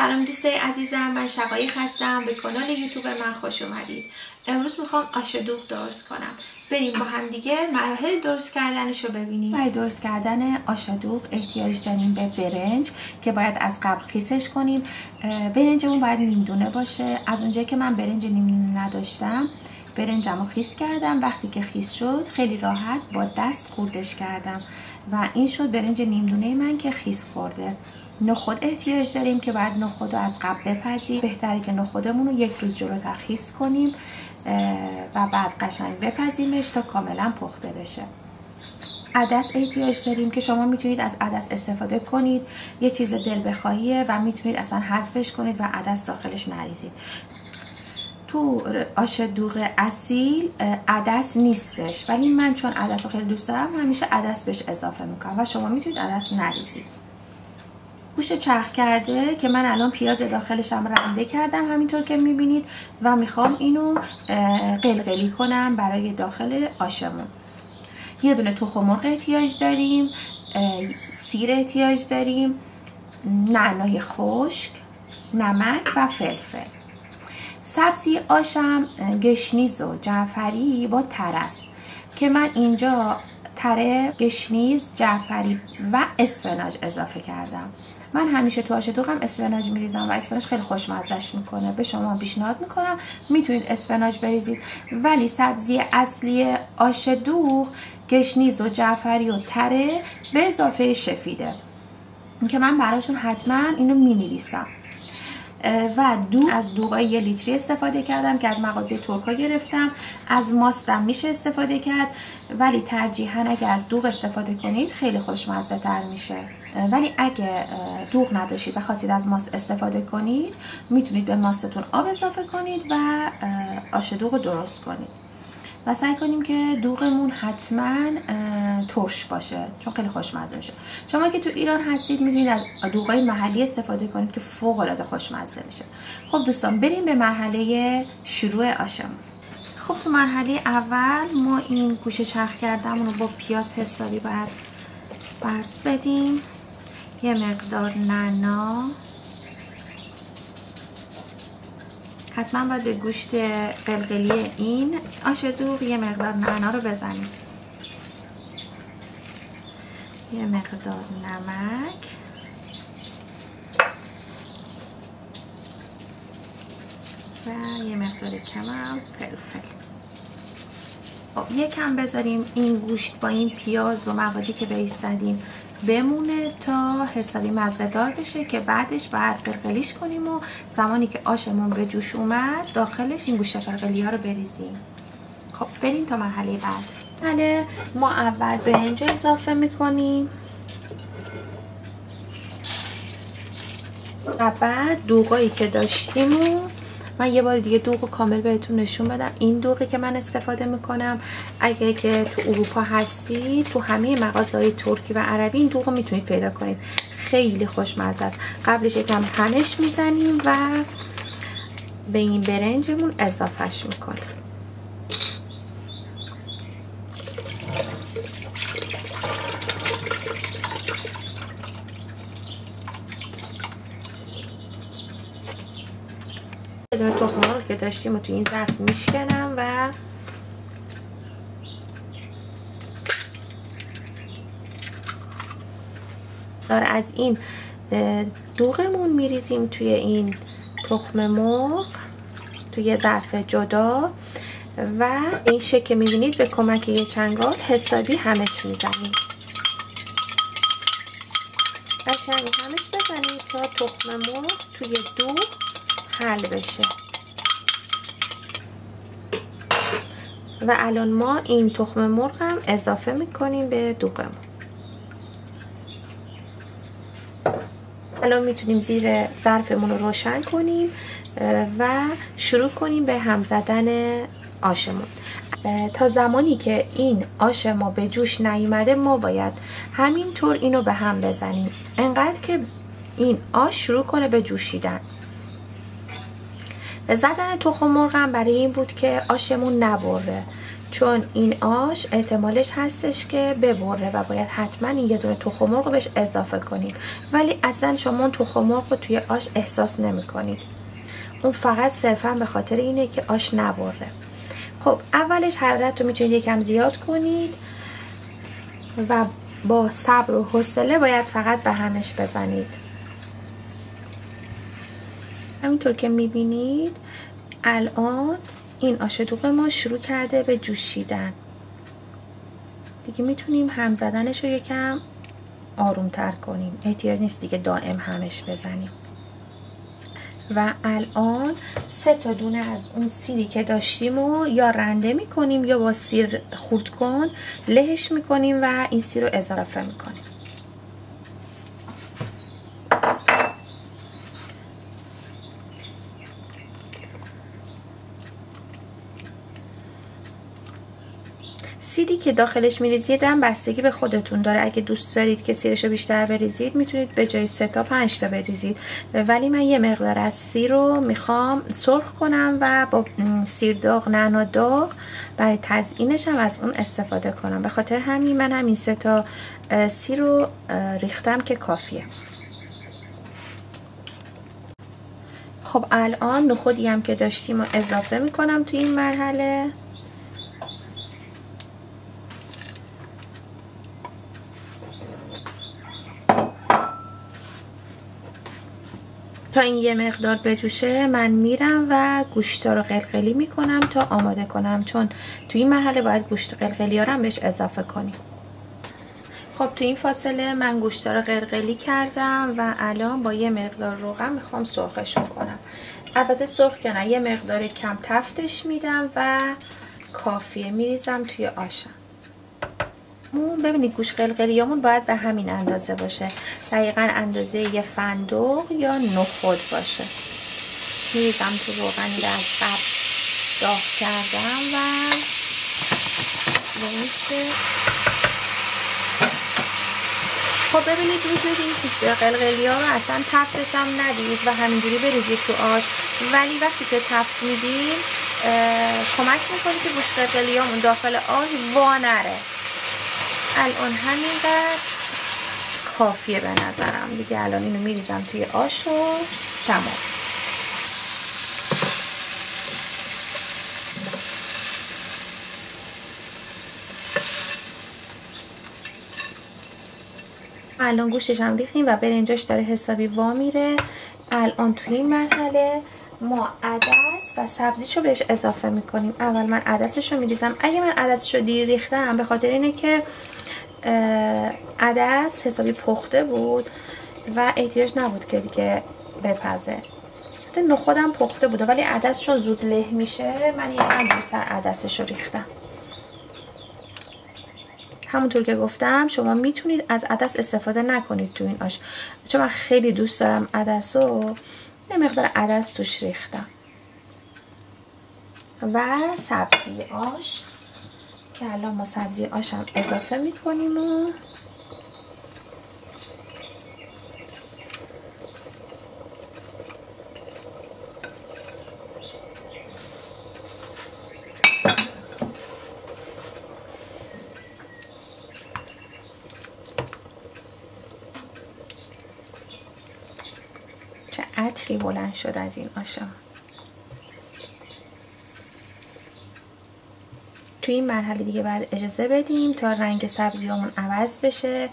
سلام دوستای عزیزم، من شقایق هستم. به کانال یوتیوب من خوش اومدید. امروز میخوام آش دوغ درست کنم. بریم با هم دیگه مراحل درست کردنش رو ببینیم. برای درست کردن آش دوغ احتیاج داریم به برنج که باید از قبل خیسش کنیم. برنجمون باید نیم دونه باشه. از اونجایی که من برنج نیم دونه نداشتم، برنجمو خیس کردم. وقتی که خیس شد خیلی راحت با دست خوردش کردم و این شد برنج نیم دونه من که خیس خورده. نخود احتیاج داریم که بعد نخود رو از قبل بپزیم. بهتره که نخودمون رو یک روز جلوتر خیس کنیم و بعد قشنگ بپزیمش تا کاملا پخته بشه. عدس احتیاج داریم که شما میتونید از عدس استفاده کنید، یه چیز دل بخواهیه و میتونید اصلا حذفش کنید و عدس داخلش نریزید. تو آش دوغ اصیل عدس نیستش، ولی من چون عدس رو خیلی دوست دارم همیشه عدس بهش اضافه میکنم و شما میتونید عدس نریزید. گوشت چرخ کرده که من الان پیاز داخلشم رنده کردم همینطور که میبینید و میخوام اینو قلقلی کنم برای داخل آشمون. یه دونه تخم مرغ احتیاج داریم، سیر احتیاج داریم، نعنای خشک، نمک و فلفل. سبزی آشم گشنیز و جعفری با تره است که من اینجا تره، گشنیز، جعفری و اسفناج اضافه کردم. من همیشه تو آش دوغم اسفناج میریزم و اسفناج خیلی خوشمزه‌اش میکنه. به شما پیشنهاد میکنم میتونید اسفناج بریزید، ولی سبزی اصلی آش دوغ گشنیز و جعفری و تره به اضافه شفیده که من براتون حتما اینو مینویسم. و از دوغای 1 لیتری استفاده کردم که از مغازه ترکا گرفتم. از ماستم میشه استفاده کرد، ولی ترجیحاً اگه از دوغ استفاده کنید خیلی خوشمزه تر میشه. ولی اگه دوغ نداشتید و خواستید از ماست استفاده کنید میتونید به ماستتون آب اضافه کنید و آش دوغ درست کنید و سعی کنیم که دوغمون حتما ترش باشه چون خیلی خوشمزه میشه. شما که تو ایران هستید میتونید از دوغای محلی استفاده کنید که فوق العاده خوشمزه میشه. خب دوستان بریم به مرحله شروع آشمون. خب تو مرحله اول ما این گوشه چرخ کردمون رو با پیاز حسابی باید برز بدیم. یه مقدار نعنا، حتما باید به گوشت قلقلی این آش دوغ یه مقدار نعنا رو بزنیم. یه مقدار نمک و یه مقدار کمم فلفل. خب یکم بذاریم این گوشت با این پیاز و موادی که بهش زدیم بمونه تا حسابی مزه‌دار بشه که بعدش باید قلقلیش کنیم و زمانی که آشمون به جوش اومد داخلش این گوشت قلقلی ها رو بریزیم. خب بریم تا مرحله بعد. بله ما اول برنج اضافه میکنیم و بعد دوغایی که داشتیم و من یه بار دیگه دوغ کامل بهتون نشون بدم. این دوغی که من استفاده میکنم، اگه که تو اروپا هستید تو همه مغازه‌های ترکی و عربی این دوغ رو میتونید پیدا کنید، خیلی خوشمزه است. قبلش یکم پنش میزنیم و به این برنجمون اضافهش میکنیم. تخم مرغ که داشتیم و تو این ظرف میشکنم و از این دوغمون میریزیم توی این تخم مرغ توی یه ظرف جدا و این شکل که میبینید به کمک یه چنگال حسابی همش میزنیم. قشنگ همش بزنید تا تخم مرغ توی دوغ حل بشه. و الان ما این تخم مرغ هم اضافه میکنیم به دوغمون. الان میتونیم زیر ظرفمون رو روشن کنیم و شروع کنیم به هم زدن آشمون. تا زمانی که این آش ما به جوش نیومده ما باید همینطور اینو به هم بزنیم انقدر که این آش شروع کنه به جوشیدن. زدن تخم مرغ هم برای این بود که آشمون نبره، چون این آش احتمالش هستش که ببره و باید حتما این یه دونه تخم مرغ رو بهش اضافه کنید، ولی اصلا شما تخم مرغ رو توی آش احساس نمی کنید. اون فقط صرفا به خاطر اینه که آش نبره. خب اولش حرارت رو میتونید یکم زیاد کنید و با صبر و حوصله باید فقط به همش بزنید. همینطور که میبینید الان این آش دوغ ما شروع کرده به جوشیدن. دیگه میتونیم هم زدنش رو یکم آرومتر کنیم، احتیاج نیست دیگه دائم همش بزنیم. و الان 3 تا دونه از اون سیری که داشتیم رو یا رنده میکنیم یا با سیر خورد کن لهش میکنیم و این سیر رو اضافه میکنیم. سیری که داخلش میریزید هم بستگی به خودتون داره. اگه دوست دارید که سیرشو بیشتر بریزید میتونید به جای 3 تا 5 تا بریزید، ولی من یه مقدار از سیر رو میخوام سرخ کنم و با سیر داغ نعنا داغ برای تزیینش هم از اون استفاده کنم. به خاطر همین من همین 3 تا سیر رو ریختم که کافیه. خب الان نخودی هم که داشتیم رو اضافه میکنم توی این مرحله. تا این یه مقدار بجوشه من میرم و گوشتا رو قلقلی میکنم تا آماده کنم، چون توی این مرحله باید گوشت قلقلی ها رو هم بهش اضافه کنیم. خب توی این فاصله من گوشتا رو قلقلی کردم و الان با یه مقدار روغن میخوام سرخشون کنم. البته سرخ که نه، یه مقدار کم تفتش میدم و کافیه میریزم توی آشم. ببینید گوشت قلقلیامون باید به همین اندازه باشه، دقیقا اندازه یه فندق یا نخود باشه. میریزم تو روغنی که از قبل داغ کردم و خب ببینید وجود این گوشت قلقلیا رو اصلا تفتش هم ندید و همینجوری بریزید تو آش، ولی وقتی که تفت میدین کمک میکنه که گوشت قلقلیامون داخل آش وا نره. الان همینقدر کافیه به نظرم دیگه. الان اینو میریزم توی آش و تمام. الان گوشتش هم ریختیم و برنجاش داره حسابی وا میره. الان توی این مرحله ما عدس و سبزیشو بهش اضافه میکنیم. اول من عدسشو میریزم. اگه من عدسشو دیر ریختم به خاطر اینه که عدس حسابی پخته بود و احتیاج نبود که دیگه بپزه. حتی نخودم پخته بوده ولی عدس چون زود له میشه من یکم دیرتر عدسشو ریختم. همونطور که گفتم شما میتونید از عدس استفاده نکنید تو این آش، چون من خیلی دوست دارم عدس و یه مقدار عدس توش ریختم. و سبزی آش که الان ما سبزی آش هم اضافه میکنیم و چه عطری بلند شد از این آشا. توی این مرحله دیگه باید اجازه بدیم تا رنگ سبزیامون عوض بشه،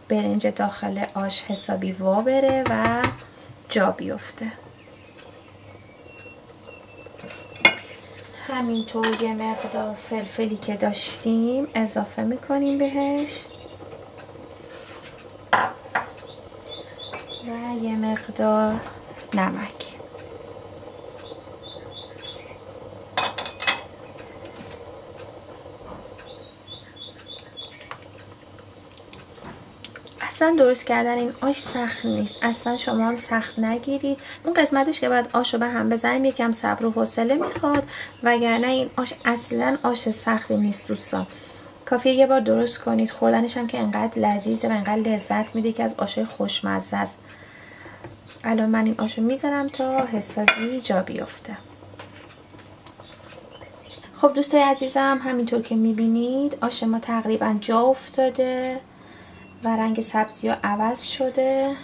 برنج داخل آش حسابی وا بره و جا بیفته. همینطور یه مقدار فلفلی که داشتیم اضافه میکنیم بهش و یه مقدار نمک. اصلا درست کردن این آش سخت نیست، اصلا شما هم سخت نگیرید. اون قسمتش که بعد آش رو به هم بزنیم یکم صبر و حوصله میخواد، وگرنه این آش اصلا آش سختی نیست دوستان. کافیه یه بار درست کنید، خوردنش هم که انقدر لذیذه و انقدر لذت میده که از آشای خوشمزه است. الان من این آش رو میذارم تا حسابی جا بیفته. خب دوستای عزیزم، همینطور که میبینید آش ما تقریبا جا افتاده و رنگ سبزی ها عوض شده.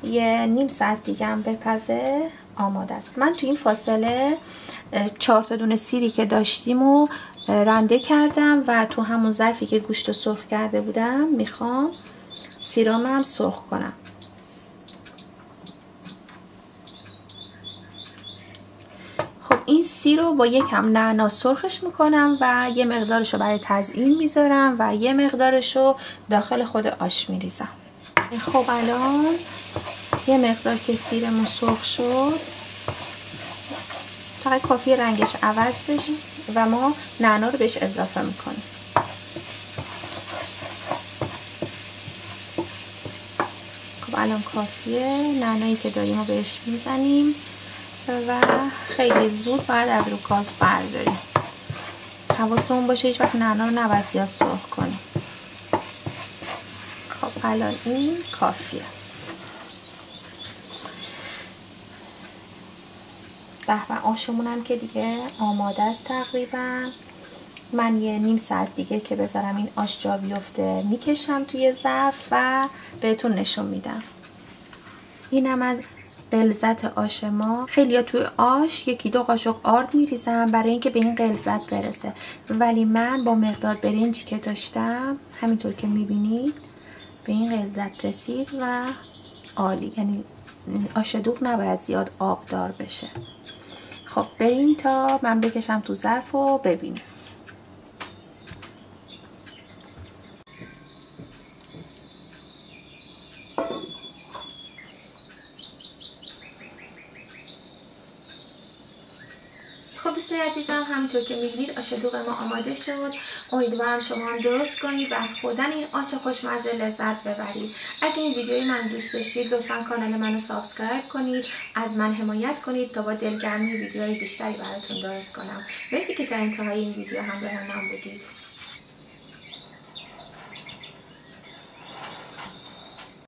یه نیم ساعت دیگه هم بپزه آماده است. من تو این فاصله 4 تا دونه سیری که داشتیم و رنده کردم و تو همون ظرفی که گوشت رو سرخ کرده بودم میخوام سیرامو هم سرخ کنم. خب این سیر رو با یکم نعنا سرخش میکنم و یه مقدارش رو برای تزیین میذارم و یه مقدارش رو داخل خود آش میریزم. خب الان یه مقدار که سیرمون سرخ شد، فقط کافی رنگش عوض بشه و ما نعنا رو بهش اضافه میکنیم. خب الان کافیه. نعنایی که داریم رو بهش میزنیم و خیلی زود باید از رو گاز برداریم. حواسمون باشه هیچ وقت نعنا رو نباید زیاد سرخ کنیم. خب الان این کافیه. و آشمون هم که دیگه آماده است تقریبا. من یه نیم ساعت دیگه که بذارم این آش جا بیفته میکشم توی ظرف و بهتون نشون میدم. اینم از غلظت آش ما. خیلی ها توی آش 1-2 قاشق آرد میریزم برای اینکه به این غلظت برسه، ولی من با مقدار برنجی که داشتم همینطور که میبینید به این غلظت رسید و عالی. یعنی آش دوغ نباید زیاد آبدار بشه. خب بریم تا من بکشم تو ظرف و ببینیم. خب دوستای عزیزم، همونطور که میبینید آش دوغ ما آماده شد. امیدوارم شما هم درست کنید و از خوردن این آش خوشمزه لذت ببرید. اگه این ویدیوی من دوست داشتید لطفا کانال منو سابسکرایب کنید، از من حمایت کنید تا با دلگرمی ویدیوهای بیشتری براتون درست کنم. مرسی که تا انتهای این ویدیو همراه من بودید.